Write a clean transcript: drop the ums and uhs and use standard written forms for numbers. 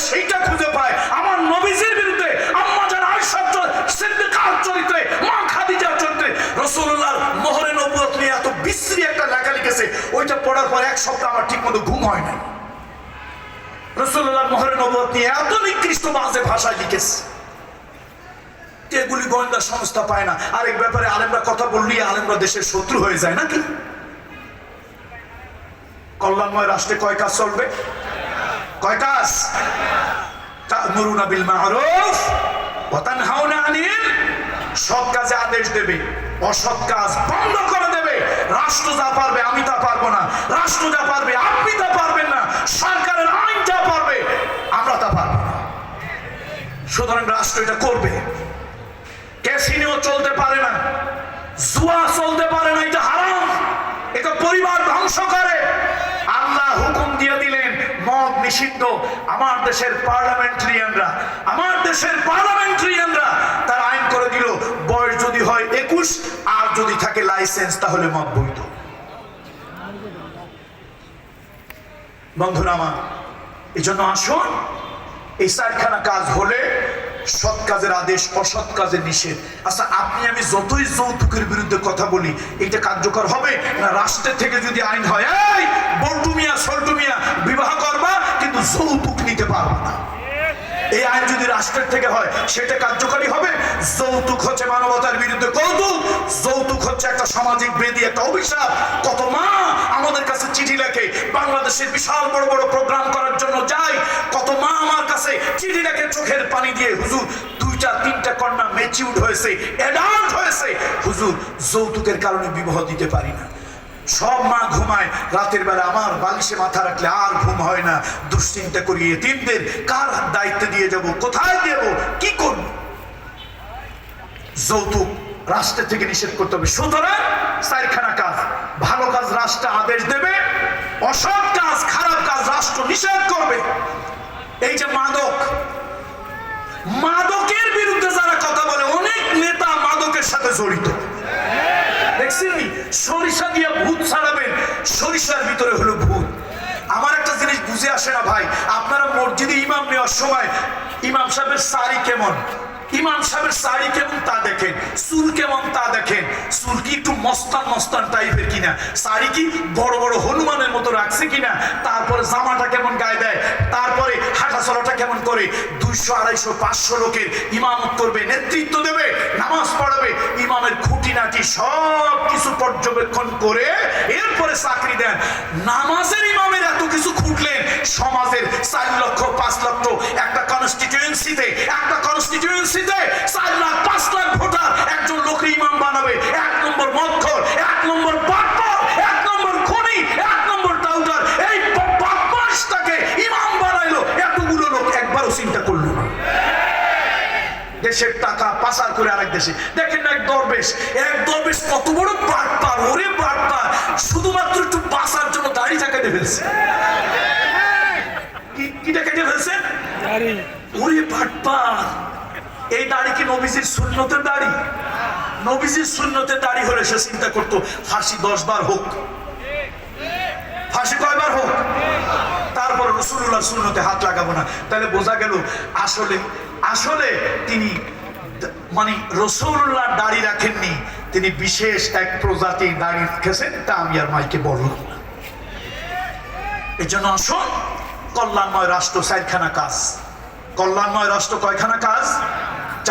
সেইটা খুঁজে পায় আমার নবীজির বিরুদ্ধে, আম্মা জান আয়েশা সিদ্দিকার চরিত্রে, মা খাদিজার চরিত্রে রাসূলুল্লাহর মোহরে নবুয়ত নিয়ে এত বিশ্রী একটা লেখা লিখেছে, ওইটা পড়ার পর এক সপ্তাহ আমার ঠিক মতো ঘুম হয় না। রাসূলুল্লাহর মোহরে নবুয়ত নিয়ে এত নিকৃষ্ট বাজে ভাষায় লিখেছে, এগুলি গোয়েন্দা সংস্থা পায় না। আরেক ব্যাপারে আলেমরা কথা বললি আলেমরা দেশের শত্রু হয়ে যায় নাকি? কল্যাণময় রাষ্ট্রে কয় কাজ চলবে? কয় কাজ? তা'মুরুনা বিল মা'রুফ ওয়া তানহাউনা আনিল, সৎ কাজে আদেশ দেবে, অসৎ কাজ বন্ধ করে দেবে। রাষ্ট্র যা পারবে আমি তা পারবো না, রাষ্ট্র যা পারবে আপনি তা পারবেন না, সরকারের আইন যা পারবে আমরা তা পারবো না। সুতরাং রাষ্ট্র এটা করবে। ক্যাসিনো চলতে পারে না, জুয়া চলতে পারে না, এটা হারাম, এটা পরিবার ধ্বংস করে। আল্লাহ হুকুম দিয়ে দিলেন মদ নিষিদ্ধ। আমার দেশের পার্লামেন্টারিয়ানরা তার আইন করে দিল, বয়স যদি হয় 21 আর যদি থাকে লাইসেন্স তাহলে মদ বৈধ। বন্ধুরা আমার, এই জন্য আসুন, এই চারখানা কাজ হলে সৎ কাজের আদেশ, অসৎ কাজের নিষেধ। আচ্ছা, আপনি আমি যতই যৌতুকের বিরুদ্ধে কথা বলি, এটা কার্যকর হবে না? রাষ্ট্রের থেকে যদি আইন হয়, এই বল্টু মিয়া সল্টু মিয়া বিবাহ করবা কিন্তু যৌতুক নিতে পারবা না, এই আইন যদি রাষ্ট্রের থেকে হয় সেটা কার্যকরী হবে? যৌতুক হচ্ছে মানবতার বিরুদ্ধে কৌতুক, যৌতুক হচ্ছে একটা সামাজিক বেদি, একটা অভিশাপ। কত মা আমাদের কাছে চিঠি লেখে, বাংলাদেশের বিশাল বড় বড় প্রোগ্রাম করার জন্য যাই, কত মা আমার কাছে চিঠি লেখে চোখের পানি দিয়ে, হুজুর 2-3টা কন্যা ম্যাচিউরড হয়েছে, অ্যাডাল্ট হয়েছে, হুজুর যৌতুকের কারণে বিবাহ দিতে পারি না। সব মা ঘুমায়, রাতের বেলা আমার বালিশে মাথা রাখলে আর ঘুম হয় না, দুশ্চিন্তা করি এতিমদের কার দায়িত্ব দিয়ে যাব, কোথায় দেব, কি করব। যৌতুক রাষ্ট্র থেকে নিষেধ করতে হবে। সুতরাং চারখানা কাজ, ভালো কাজ রাষ্ট্র আদেশ দেবে, অসৎ কাজ খারাপ কাজ রাষ্ট্র নিষেধ করবে। এই যে মাদকের বিরুদ্ধে যারা কথা বলে, অনেক নেতা মাদকের সাথে জড়িত। দেখছেন সরিষা দিয়ে ভূত ছাড়াবেন, সরিষার ভিতরে হলো ভূত। আমার একটা জিনিস বুঝে আসে না ভাই, আপনারা মসজিদে ইমাম নেওয়ার সময় ইমাম সাহেবের শাড়ি কেমন, ইমাম সাহেবের শাড়ি কেমন তা দেখেন, চুল কেমন তা দেখেন, চুল কি একটু মস্তান টাইপের কিনা, শাড়ি কি বড় বড় হনুমানের মতো রাখছে কিনা, তারপরে জামাটা কেমন গায়ে দেয়, তারপরে হাঁটা চলাটা কেমন করে। 200-250-500 লোকের ইমামত করবে, নেতৃত্ব দেবে, নামাজ পড়াবে, ইমামের খুঁটিনাটি সব কিছু পর্যবেক্ষণ করে এরপরে চাকরি দেন। নামাজের ইমামের এত কিছু খুঁটলেন, সমাজের 4 লক্ষ 5 লক্ষ একটা কনস্টিটিউয়েন্সিতে 4 লাখ 5 লাখ ভোটার একজন লোককে ইমাম বানাবে। 1 নম্বর মদখোর, 1 নম্বর বাটপার, 1 নম্বর খুনি, 1 নম্বর টাউটার, এই বদমাশটাকে ইমাম বানাইলো। এতগুলো লোক একবারও চিন্তা করলো না। দেশের টাকা পাচার করে আরেক দেশে। দেখেন না এক দরবেশ কত বড় বাটপার, ওরে বাটপার, শুধুমাত্র একটু বাঁচার জন্য দাড়ি কেটে ফেলছে। কিটা কেটে ফেলছে? ওরে বাটপার, এই দাড়ি কি নবীজির সুন্নতের দাড়ি? নবীজির সুন্নতের দাড়ি হলে সে চিন্তা করতো ফাঁসি 10 বার হোক, ফাঁসি কয়বার হোক, তারপর রাসূলুল্লাহর সুন্নতে হাত লাগাবো না। তাহলে বোঝা গেল আসলে তিনি মানে রাসূলুল্লাহর দাড়ি রাখেননি, তিনি বিশেষ এক প্রজাতির দাড়ি রেখেছেন, তা আমি আর মাইকে বললাম না। এই জন্য আসুন, কল্যাণময় রাষ্ট্র 4খানা কাজ। কল্যাণময় রাষ্ট্র কয়খানা কাজ?